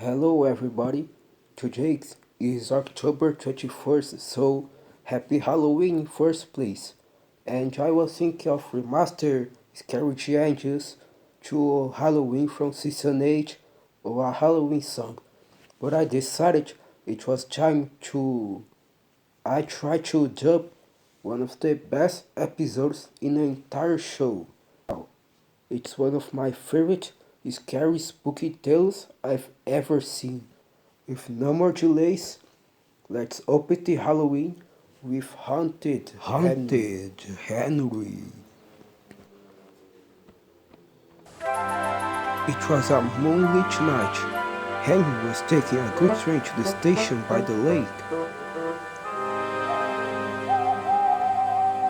Hello everybody. Today is October 21st, so happy Halloween in first place. And I was thinking of remaster Scary Changes to Halloween from Season 8 or a Halloween song. But I decided it was time to I try to dub one of the best episodes in the entire show. It's one of my favorite scary spooky tales I've ever seen. With no more delays, let's open the Halloween with Haunted Henry. It was a moonlit night. Henry was taking a good train to the station by the lake.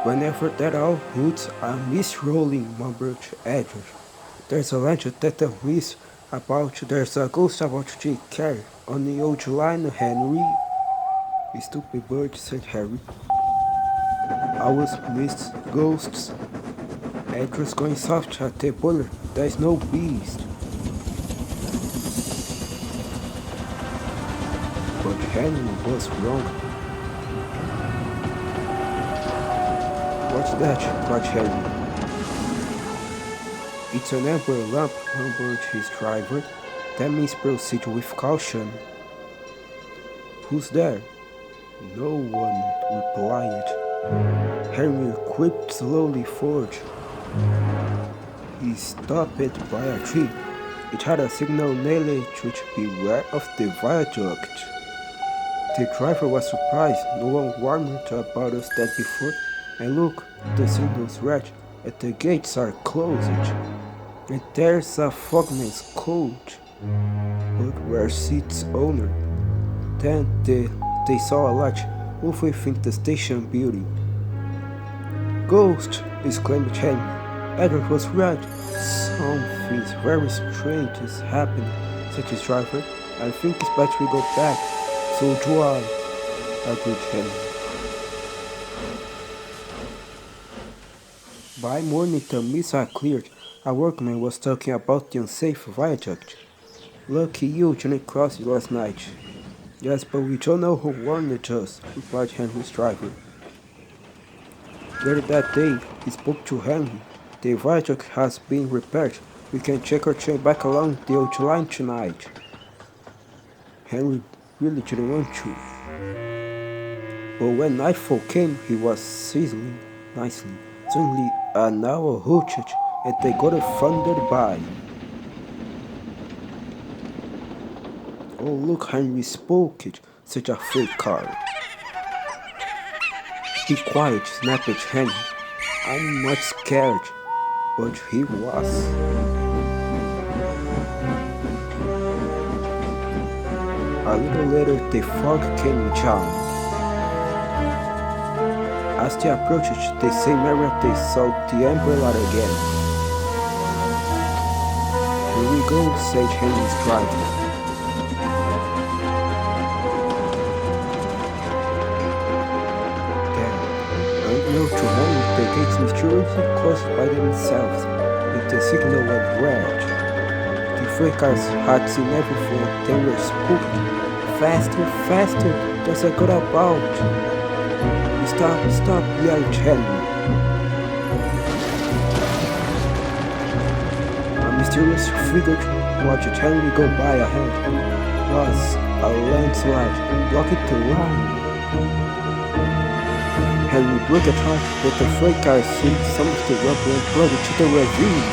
Whenever there are hoods, a mist rolling, mumbled Edward. There's a legend that the mist about there's a ghost about to take care on the old line, Henry. Stupid bird, said Harry. Owls, mists, ghosts. Edward's going soft at the boiler. There's no beast. But Henry was wrong. What's that? Cried Harry. It's an amber lamp, mumbled his driver. That means proceed with caution. Who's there? No one replied. Henry crept slowly forward. He stopped by a tree. It had a signal nailed to it, beware of the viaduct. The driver was surprised. No one warned about us that before. And look, the signal's red, and the gates are closed. And there's a fogman's coach. But where's its owner? Then they saw a light move within the station building. Ghost! Exclaimed Henry. Edward was right. Something very strange is happening, said his driver. I think it's better we go back. So do I, agreed Henry. By morning the mists had cleared. A workman was talking about the unsafe viaduct. Lucky you didn't cross it last night. Yes, but we don't know who warned us, replied Henry's driver. Later that day, he spoke to Henry. The viaduct has been repaired. We can check our train back along the old line tonight. Henry really didn't want to. But when nightfall came, he was sizzling nicely. Suddenly, an owl hooted, and they got thundered by. Oh, look, Henry spoke it, said a freight car. Be quiet, snapped Henry. I'm not scared, but he was. A little later, the fog came in town. As they approached the same area, they saw the umbrella again. Here we go, said Henry's driver. Unknown to Henry, the gates mysteriously closed by themselves, and the signal went red. The freight cars had seen everything, and they were spooked. Faster, faster, there's a girl about. Stop, yelled Henry. A mysterious figure watched Henry go by ahead. It was a landslide, blocking the line. Henry broke at heart, but the freight car seemed some of the rubber and plunged into the ravine.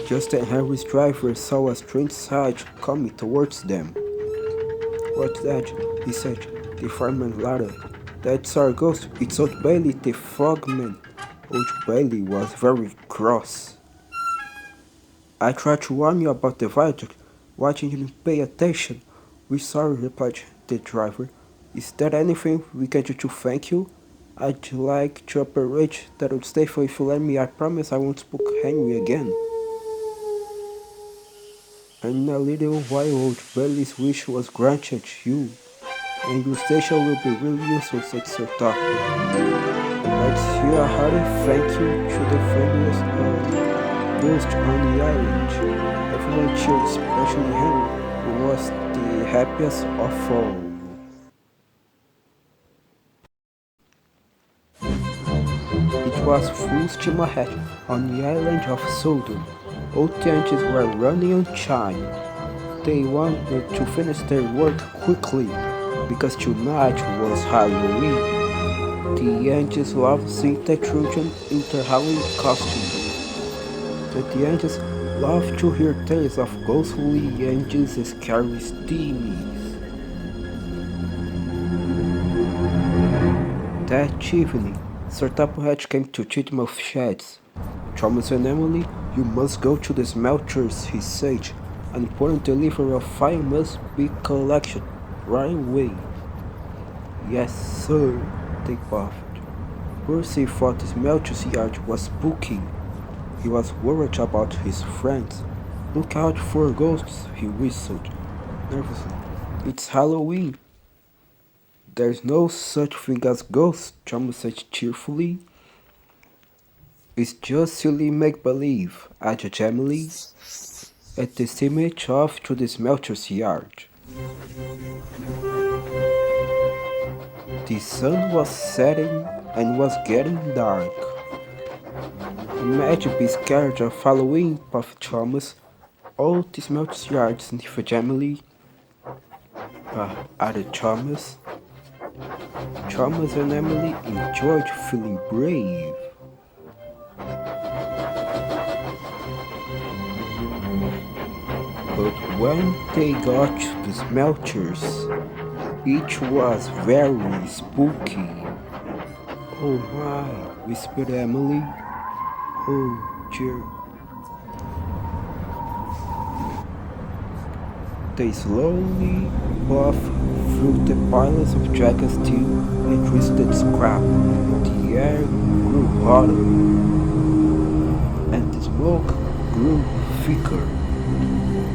Just then Henry's driver saw a strange sight coming towards them. What's that? He said. The fireman laughed. That's our ghost. It's Old Bailey, the frogman. Old Bailey was very cross. I tried to warn you about the viaduct. Why didn't you pay attention? We're sorry, replied the driver. Is there anything we can do to thank you? I'd like to operate that would stay for if you let me. I promise I won't spook Henry again. And in a little while, Old Bailey's wish was granted you, and your station will be really useful, said Sir Tucker. Let's hear a hearty thank you to the friendliest ghost on the island. Everyone cheered, especially Henry, who was the happiest of all. It was full steam ahead on the island of Sodor. All the engines were running on time. They wanted to finish their work quickly because tonight was Halloween. The angels loved seeing the children in their Halloween costumes. And the angels loved to hear tales of ghostly angels and scary steamies. That evening, Sir Topperhead came to Titmouth Sheds. Thomas and Emily, you must go to the smelters, he said. An important delivery of fire must be collected right away. Yes, sir, they puffed. Percy thought the smelter's yard was spooky. He was worried about his friends. Look out for ghosts, he whistled nervously. It's Halloween. There's no such thing as ghosts, Thomas said cheerfully. It's just silly make-believe, added Emily. At the image off to the smelter's yard. The sun was setting and was getting dark. Imagine being scared of Halloween, puffed Thomas. All the smelter's yard sniffed Emily. Added Thomas. Thomas and Emily enjoyed feeling brave. But when they got to the smelters, it was very spooky. Oh my, whispered Emily. Oh dear. They slowly puffed through the piles of dragon steel and twisted scrap. The air grew hotter, and the smoke grew thicker.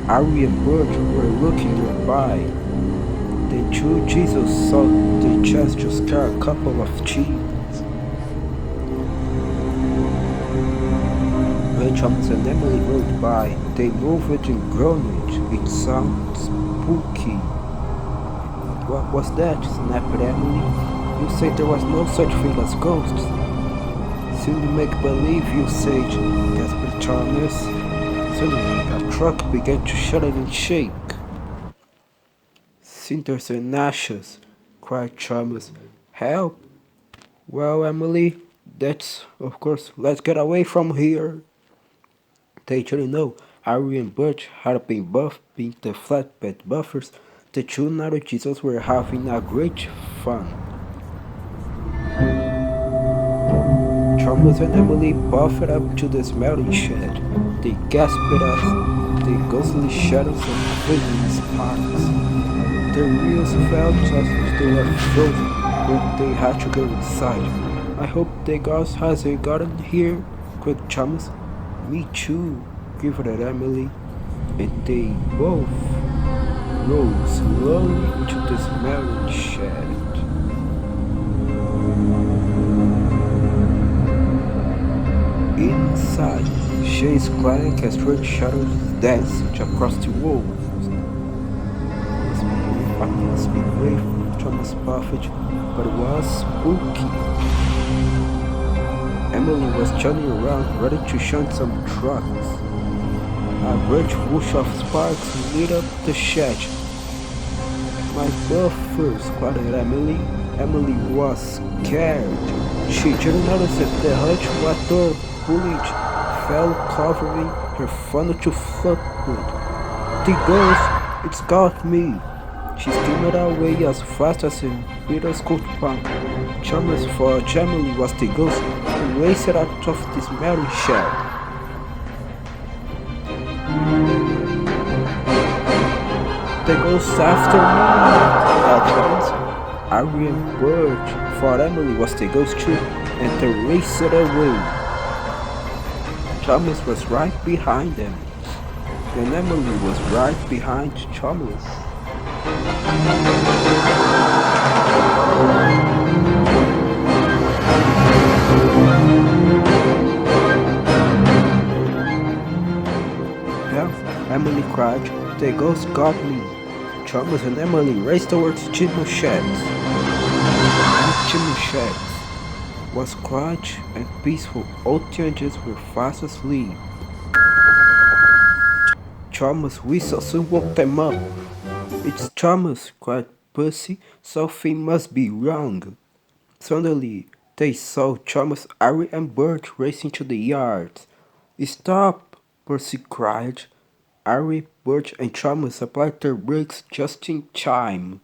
Harry and Bert were looking nearby. The two Jesus saw the chance to scare a couple of teens. When Thomas and Emily rode by, they moved and groaned. It sounds spooky. What was that? Snapped Emily. You said there was no such thing as ghosts. Silly make-believe, you said, gasped Thomas. Suddenly, a truck began to shudder and shake. Cinders and ashes, cried Thomas. Help! Well, Emily, that's, of course, let's get away from here. They didn't know Harry and Bert had been being the flatbed buffers. The two narrow Jesus were having a great fun. Thomas and Emily puffed up to the smelting shed. They gasped as the ghostly shadows and flickering sparks. Their wheels felt as they were frozen, but they had to go inside. I hope the ghost hasn't gotten here, cried Thomas. Me too, quivered Emily, and they both rose slowly into the smelling shed. Inside, Shay's clank and straight shadows danced across the walls. I must be grateful, Thomas puffed, but it was spooky. Emily was turning around, ready to shunt some trucks. A great whoosh of sparks lit up the shed. My buffers, cried Emily. Emily was scared. She didn't notice that the hutch water bullet fell, covering her funnel to floodwood. The ghost, it's got me! She steamed away as fast as her Peter's could pump. Thomas thought Emily was the ghost and raced out of the smelling shed. The ghost after me! Yelled Thomas. Harry and Bert thought Emily was the ghost too, and they raced away. Thomas was right behind them, and Emily was right behind Thomas. Emily cried. The ghost got me. Thomas and Emily raced towards Jimmy Sheds. And Jimmy Sheds was quiet and peaceful. All the angels were fast asleep. Thomas' whistle soon woke them up. It's Thomas, cried Percy. Something must be wrong. Suddenly, they saw Thomas, Harry, and Bert racing to the yard. Stop! Percy cried. Harry, Bert, and Thomas applied their brakes just in time.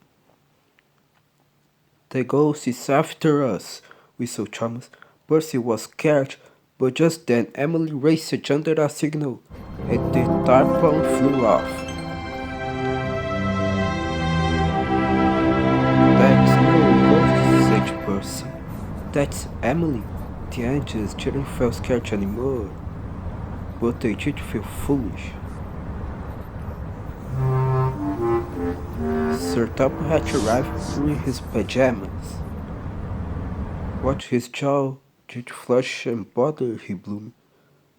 The ghost is after us, whistled Thomas. Percy was scared, but just then Emily raced under a signal, and the tarpaulin flew off. That's no ghost, said Percy. That's Emily. The angels didn't feel scared anymore, but they did feel foolish. Sir Topham had arrived in his pajamas. What his jaw did flush and bother he Bloom.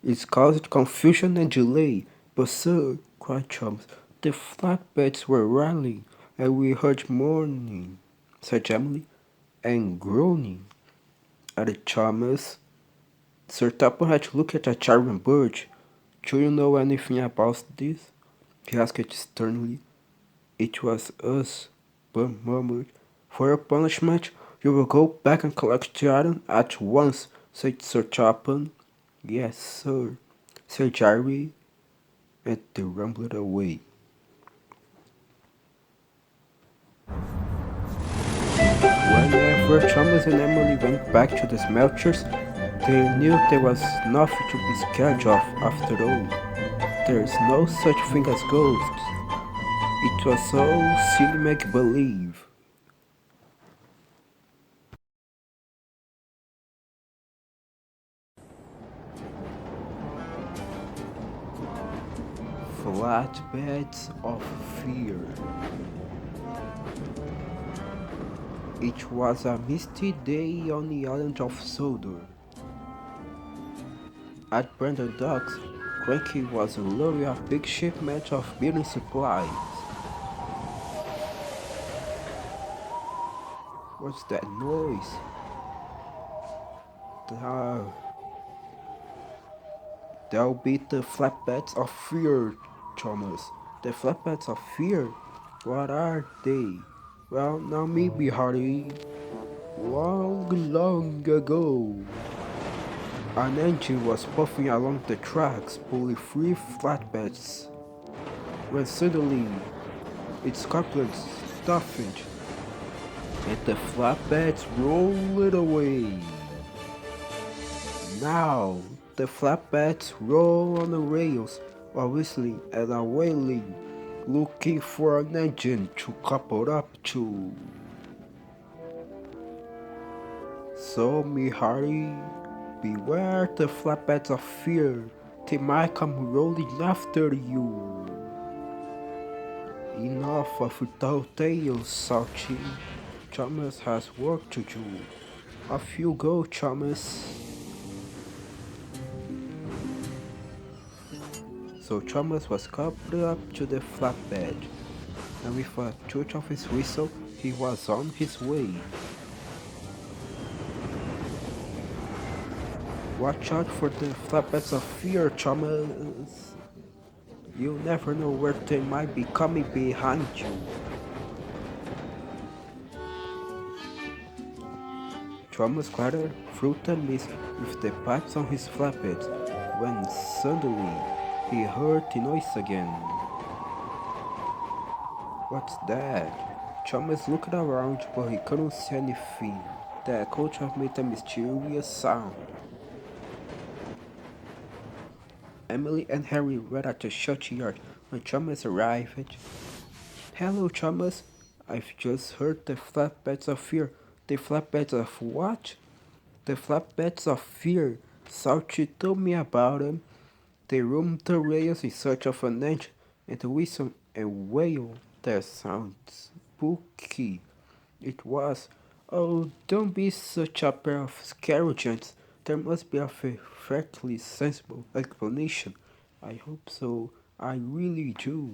It caused confusion and delay. But sir, cried Thomas, the flatbeds were rallying, and we heard mourning, said Emily, and groaning. Added Thomas. Sir Topham had to look at a charming bird. Do you know anything about this? He asked sternly. It was us, Bum murmured. For your punishment, you will go back and collect the iron at once, said Sir Topham. Yes, sir, said Jerry, and they rumbled away. Whenever Thomas and Emily went back to the smelters, they knew there was nothing to be scared of after all. There is no such thing as ghosts. It was all silly make-believe. Flatbeds of Fear. It was a misty day on the island of Sodor. At Brandon Docks, Cranky was loading a big shipment of building supplies. What's that noise? Ah, They'll be the flatbeds of fear, Thomas. The flatbeds of fear? What are they? Well, now maybe, Hardy. Long ago, an engine was puffing along the tracks, pulling three flatbeds. When suddenly, its couplings stiffened, and the flatbeds rolled away. Now, the flatbeds roll on the rails while whistling and are wailing, looking for an engine to couple up to. So, me hearty, beware the flatbeds of fear, they might come rolling after you. Enough of tall tales, Salty. Thomas has work to do. Off you go, Thomas. So Thomas was coupled up to the flatbed, and with a toot of his whistle, he was on his way. Watch out for the flatbeds of fear, Thomas. You never know where they might be coming behind you. Thomas clattered through the mist with the pipes on his flatbed, when suddenly he heard the noise again. What's that? Thomas looked around, but he couldn't see anything. The coach made a mysterious sound. Emily and Harry were at the churchyard when Thomas arrived. Hello, Thomas. I've just heard the flatbeds of fear. The flatbeds of what? The flatbeds of fear. Salty told me about them. They roamed the rails in search of an engine and whistle and wail. That sounds spooky. It was. Oh, don't be such a pair of scaregants. There must be a perfectly sensible explanation. I hope so. I really do.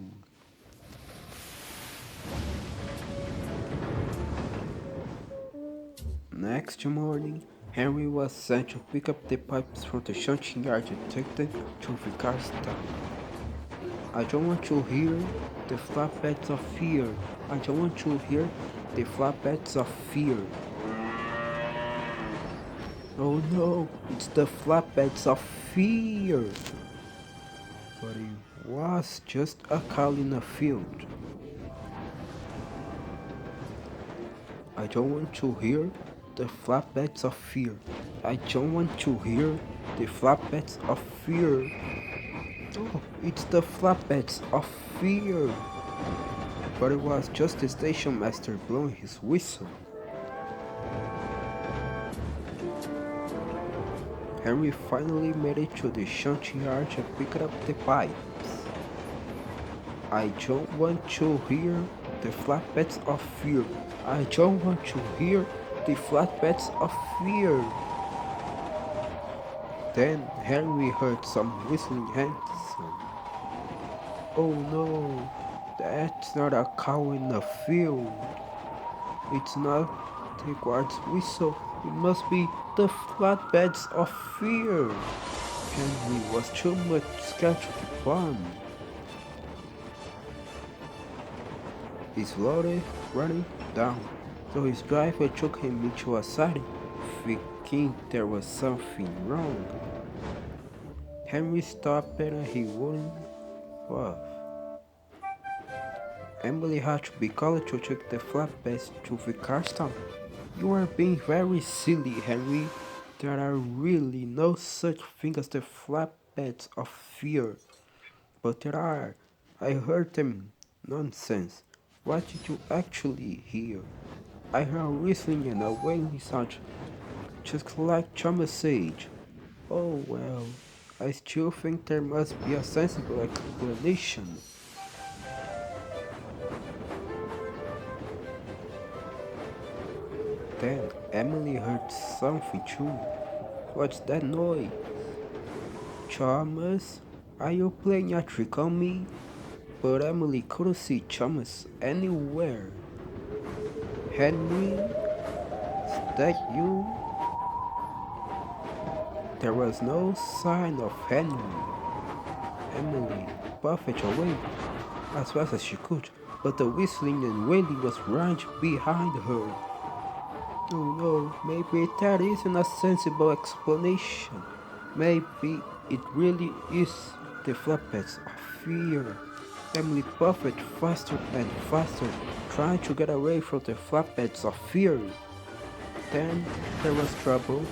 Next morning, Henry was sent to pick up the pipes from the shunting yard and take them to Vicar's town. I don't want to hear the flatbeds of fear. I don't want to hear the flatbeds of fear. Oh no, it's the flatbeds of fear. But it was just a cow in a field. I don't want to hear the flatbeds of fear. I don't want to hear the flatbeds of fear. Oh, it's the flatbeds of fear. But it was just the station master blowing his whistle. Henry finally made it to the shunting yard and picked up the pipes. I don't want to hear the flatbeds of fear. I don't want to hear the flatbeds of fear. Then Henry heard some whistling Hanson. Oh no, that's not a cow in a field. It's not the guard's whistle. It must be the flatbeds of fear. Henry was too much scared to keep on. He slowly running down, so his driver took him into a side, thinking there was something wrong. Henry stopped and he wouldn't off. Emily had to be called to take the flatbeds to Vicarstown. You are being very silly, Henry. There are really no such thing as the flatbeds of fear. But there are. I heard them. Nonsense. What did you actually hear? I heard whistling and a wailing sound, just like Thomas Sage. Oh well, I still think there must be a sensible explanation. Then Emily heard something too. What's that noise? Thomas, are you playing a trick on me? But Emily couldn't see Thomas anywhere. Henry, is that you? There was no sign of Henry. Emily puffed away as fast as she could, but the whistling and wailing was right behind her. Oh no, maybe that isn't a sensible explanation. Maybe it really is the flappets of fear. Emily puffed faster and faster, trying to get away from the flatbeds of fear. Then there was trouble.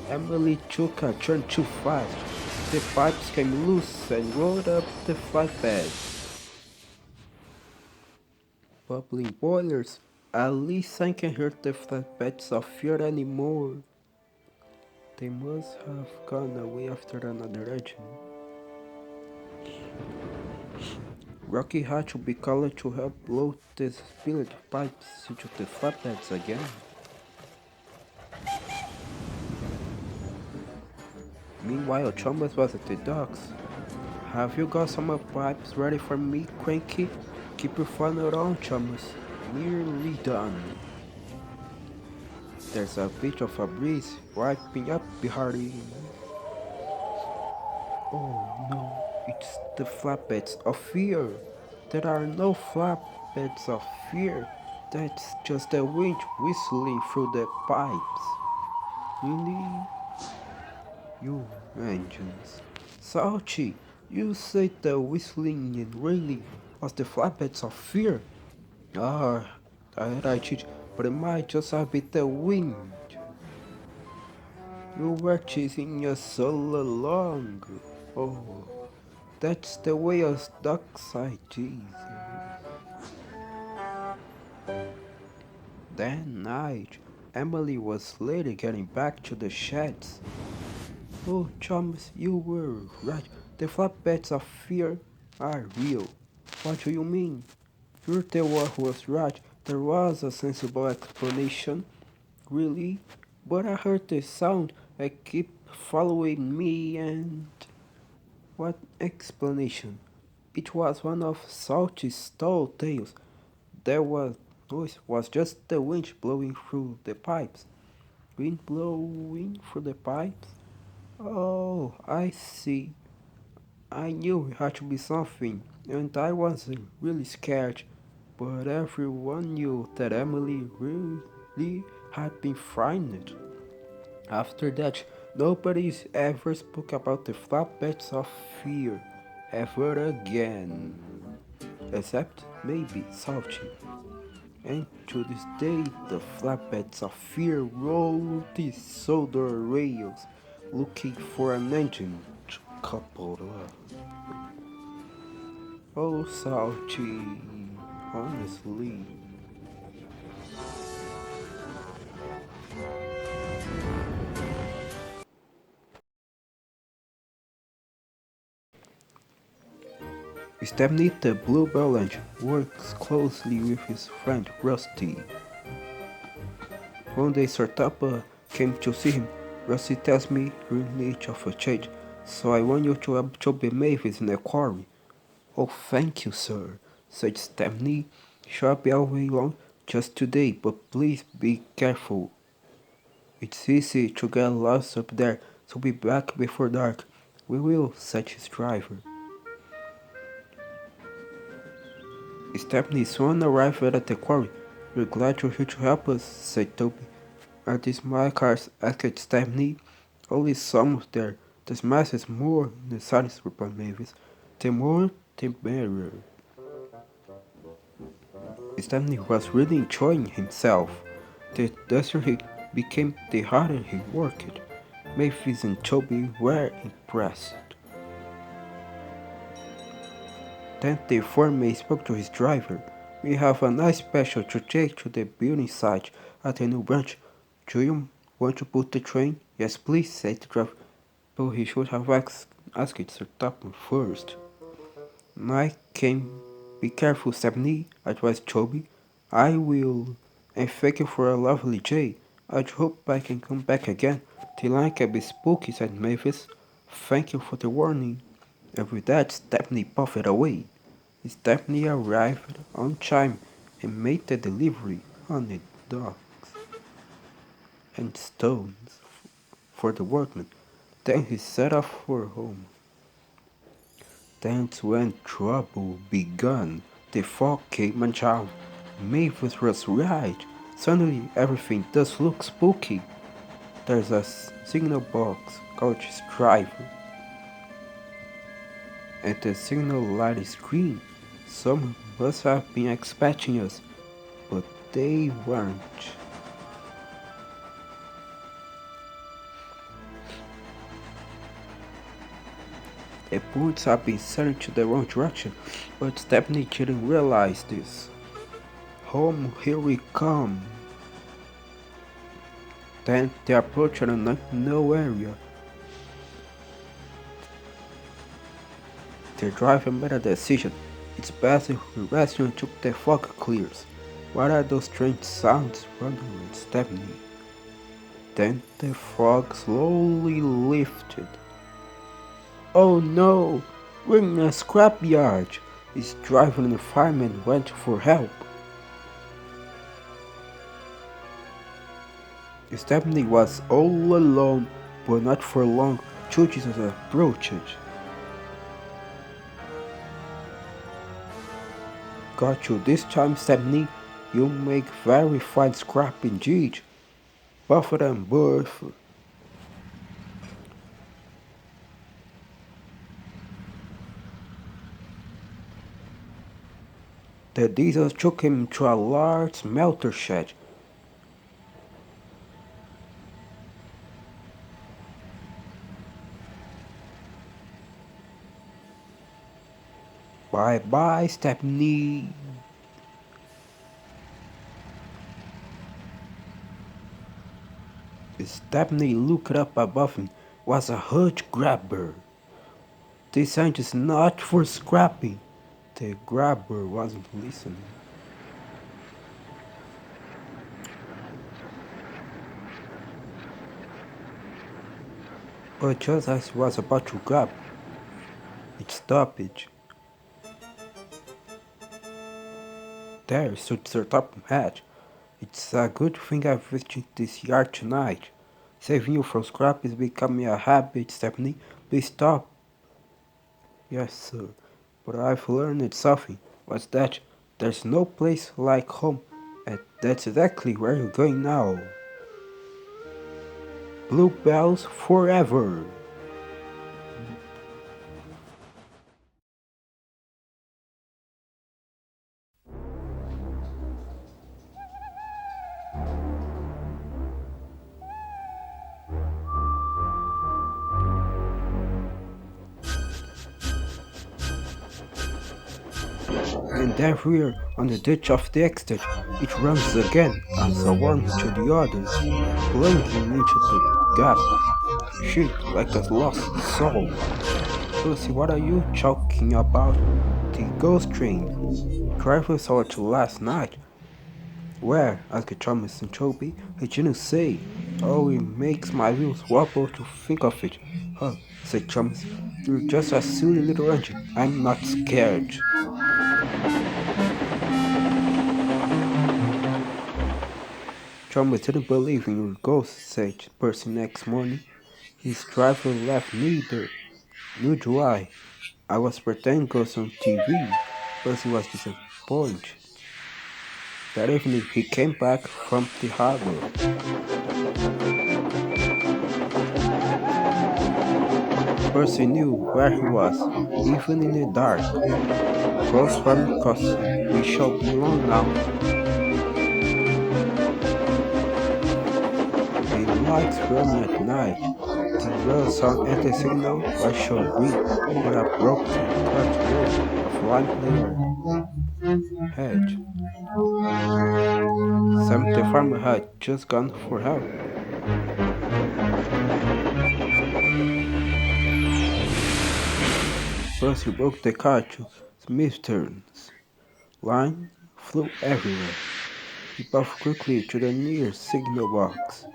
Emily took a turn too fast. The pipes came loose and rolled up the flatbed. Bubbling boilers. At least I can hear the flatbeds of fear anymore. They must have gone away after another engine. Rocky had to be called to help load the spilled pipes into the flatbeds again. Meanwhile, Thomas was at the docks. Have you got some pipes ready for me, Cranky? Keep your funnel on, Thomas. Nearly done. There's a bit of a breeze wiping up behind him. Oh no, it's the flatbeds of fear. There are no flatbeds of fear. That's just the wind whistling through the pipes. Really? You engines. Salty, you said the whistling and wailing was the flatbeds of fear. Ah, I cheat, but it might just have been the wind. You were chasing us all along. Oh, that's the way us ducks I tease. That night, Emily was late getting back to the sheds. Oh, Thomas, you were right. The flatbeds of fear are real. What do you mean? You're the one who was right. There was a sensible explanation. Really? But I heard the sound. I keep following me and... What explanation? It was one of Salty's tall tales. There was noise was just the wind blowing through the pipes. Wind blowing through the pipes? Oh, I see. I knew it had to be something, and I wasn't really scared. But everyone knew that Emily really had been frightened. After that, nobody ever spoke about the flatbeds of fear ever again. Except maybe Salty. And to this day, the flatbeds of fear roll the solder rails, looking for an engine to couple up. Oh, Salty, honestly. Stepney the Bluebell Engine works closely with his friend Rusty. One day Sartapa came to see him. Rusty tells me you're in need of a change, so I want you to help Chubby Mavis in the quarry. Oh, thank you, sir, said Stepney. Shall be away long just today, but please be careful. It's easy to get lost up there, so be back before dark. We will, said his driver. Stepney soon arrived at the quarry. We're glad you're here to help us, said Toby. Are these my cars? Asked Stepney. Only some there. This mass is more the silence, replied Mavis. The more, the better. Stepney was really enjoying himself. The dustier he became, the harder he worked. Mavis and Toby were impressed. Then the foreman spoke to his driver. We have a nice special to take to the building site at the new branch. Do you want to put the train? Yes, please, said the driver. But he should have asked Sir Topham first. Night came. Be careful, Stepney, advised Toby. I will. And thank you for a lovely day. I hope I can come back again. The line can be spooky, said Mavis. Thank you for the warning. And with that, Stepney puffed away. Stepney arrived on time and made the delivery on the docks and stones for the workmen. Then he set off for home. That's when trouble began. The fog came down. Mavis was right. Suddenly everything does look spooky. There's a signal box called driver, and the signal light is green. Someone must have been expecting us, but they weren't. The bullets had been sailing to the wrong direction, but Stepney didn't realize this. Home, here we come. Then they approached an unknown area. The driver made a decision. It's best if we rest until the fog clears. What are those strange sounds? Wondered Stepney. Then the fog slowly lifted. Oh no! We're in a scrapyard! His driver and the fireman went for help. Stepney was all alone, but not for long. Two Jesus approached. Got you this time, Stepney. You make very fine scrap indeed. Buffett and Burf. The diesel took him to a large smelter shed. Bye bye, Stepney. Stepney looked up above him. Was a huge grabber. This sign is not for scrapping. The grabber wasn't listening. But just as he was about to grab, it stopped. there suits your top hat. It's a good thing I visited this yard tonight. Saving you from scrap is becoming a habit, Stepney. Please stop. Yes, sir. But I've learned something. What's that? There's no place like home. And that's exactly where you're going now. Bluebells forever. And everywhere on the ditch of the exit, it runs again, and so on to the others, plunging into the gap, shit like a lost soul. Percy, what are you talking about? The ghost train. Driver saw it last night. Where? Asked Thomas and Toby. I didn't say. Oh, it makes my wheels wobble to think of it. Huh, said Thomas. You're just a silly little engine. I'm not scared. Thomas didn't believe in your ghost, said Percy next morning. His driver laughed neither. Nor do I. I was pretending ghosts on TV. Percy was disappointed. That evening he came back from the harbor. Percy knew where he was, even in the dark. Close from cause we shall be alone now. The lights running at night. The rail sound at the signal was so green, but a broken cut road of line layer head. Sam the farmer had just gone for help. Percy broke the car to smithereens. Line flew everywhere. He puffed quickly to the nearest signal box.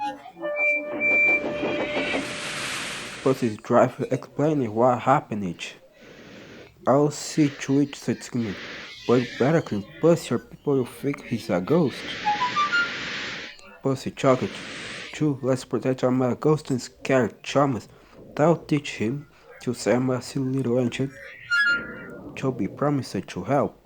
Percy's driver explained what happened. I'll see to it, said Skinner. But better can Percy or people will think he's a ghost. Percy chuckled. True, let's protect our ghost and scare Thomas. That'll teach him to say I'm a silly little engine. Toby promised to help.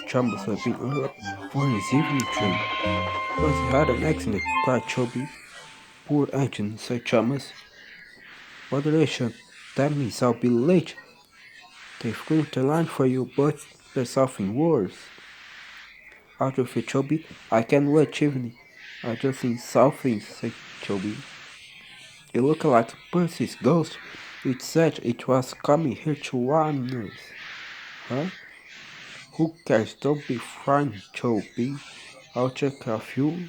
Thomas had been up for his evening train. Percy had an accident, cried Toby. Poor engine, said Thomas. Moderation, that means I'll be late. They've cleared the line for you, but there's something worse. Out of it, Toby, I can't wait evening. I just seen something, said Toby. It looked like Percy's ghost. It said it was coming here to warn us. Huh? Who cares? Don't be frightened, Toby. I'll take care of you.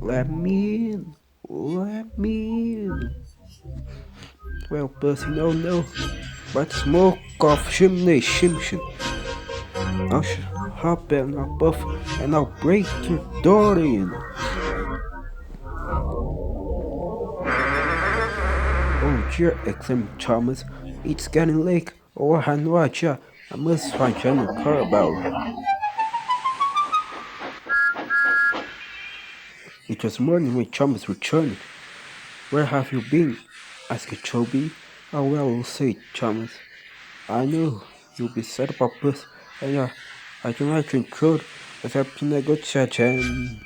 Let me in. Let me in. Well, Percy, no. But smoke of chimney, shimshin. I'll hop and I'll puff and I'll break your door in. Oh dear, exclaimed Thomas. It's getting late. Oh, I had no idea. I must find General Carabao. It was morning when Thomas returned. Where have you been? Asked Toby. Oh well, said Thomas. I knew you'd be sad about this, and I don't like to intrude, except in a good chat and...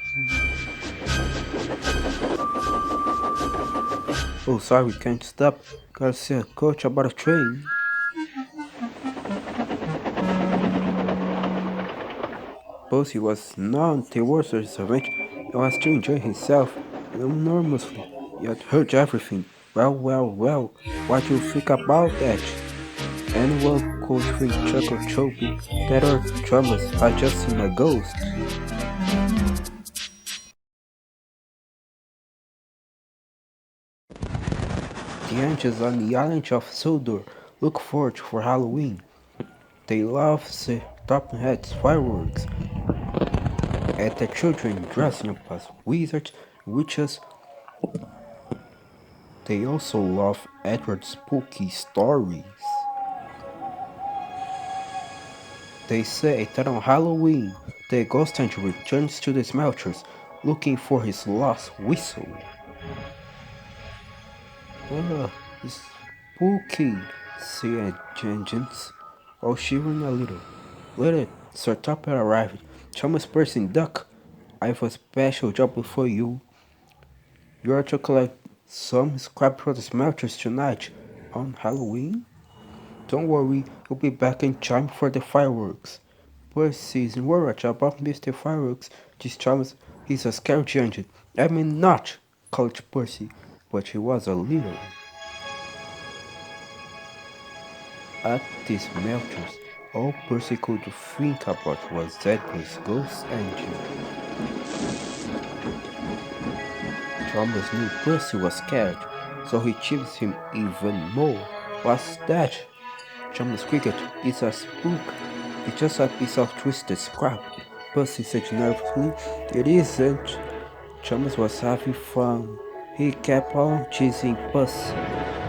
Oh, sorry, can't stop. Gotta see a coach about a train. Percy was none the worse of his revenge. He was still enjoying himself enormously. He had heard everything. Well, what do you think about that? Anyone could think Chuck or Choby that or Thomas had just seen a ghost. The angels on the island of Sodor look forward for Halloween. They love the top hats, fireworks, and the children dressing up as wizards, witches. They also love Edward's spooky stories. They say that on Halloween, the ghost angel returns to the smelters looking for his lost whistle. Ah, spooky, say Jenkins, while shivering a little. Later, Sir Topper arrived. Thomas Percy and Duck, I have a special job for you. You are to collect some scrap for the smelters tonight on Halloween. Don't worry, you'll be back in time for the fireworks. Percy is worried about Mr. Fireworks. This Thomas, he's a scared engine. I mean not, called Percy, but he was a little. At these smelters, all Percy could think about was Edward's ghost engine. Thomas knew Percy was scared, so he teased him even more. What's that? Thomas Cricket is a spook. It's just a piece of twisted scrap. Percy said nervously. It isn't. Thomas was having fun. He kept on teasing Percy.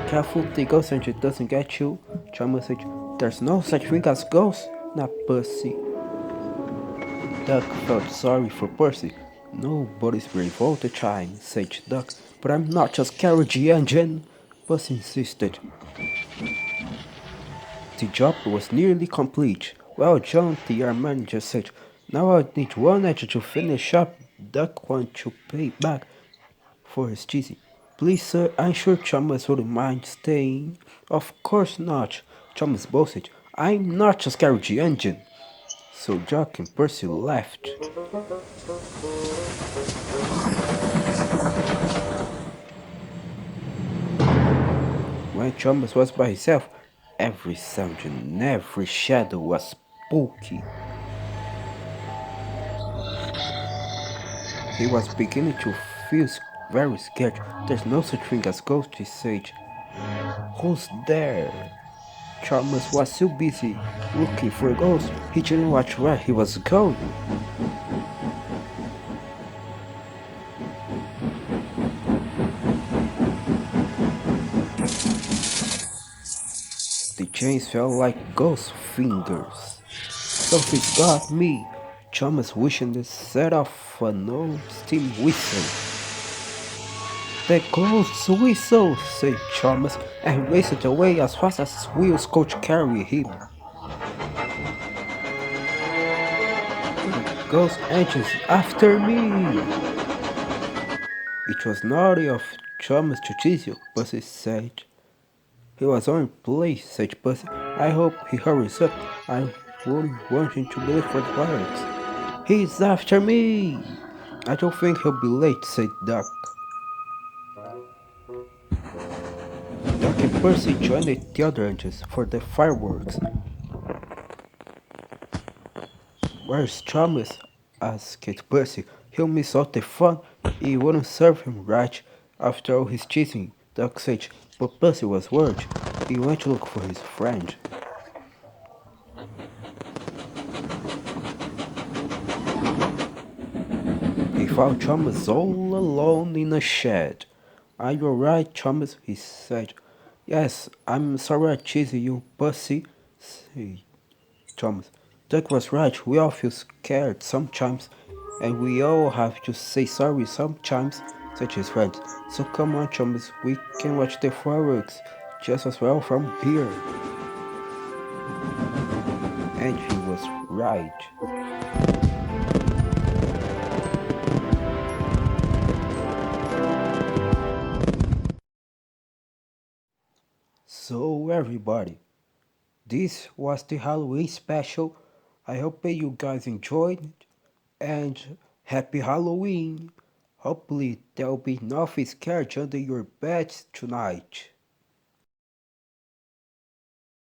Careful, the ghost engine doesn't get you. Thomas said, there's no such thing as ghosts, not Percy. Duck felt sorry for Percy. Nobody's brave all the time, said Duck, but I'm not just carriage engine. Percy insisted. The job was nearly complete. Well, John, the yard manager said, now I need one edge to finish up. Duck wants to pay back for his cheesy. Please, sir, I'm sure Thomas wouldn't mind staying. Of course not, Thomas boasted. I'm not just carriage engine. So Jack and Percy left. When Thomas was by himself, every sound and every shadow was spooky. He was beginning to feel very scared. There's no such thing as ghosts, he said. Who's there? Thomas was so busy looking for a ghost, he didn't watch where he was going. The chains felt like ghost fingers. Something's got me. Thomas wishing to set off an old steam whistle. The ghost whistle, said Thomas, and raced away as fast as his wheels could carry him. The ghost engines after me! It was naughty of Thomas to tease you, Percy said. He was on place, said Percy. I hope he hurries up. I wouldn't want him to be late for the fireworks. He's after me! I don't think he'll be late, said Duck. Duck and Percy joined the other engines for the fireworks. Where's Thomas? Asked Percy. He'll miss out the fun. It wouldn't serve him right after all his cheating, Duck said. But Percy was worried. He went to look for his friend. He found Thomas all alone in a shed. Are you alright, Thomas? He said. Yes, I'm sorry I cheated you, Percy, said Thomas. Duck was right. We all feel scared sometimes, and we all have to say sorry sometimes, said his friend. So come on, Thomas, we can watch the fireworks just as well from here. And he was right. So everybody, this was the Halloween special. I hope you guys enjoyed it, and happy Halloween. Hopefully there'll be nothing scared under your beds tonight.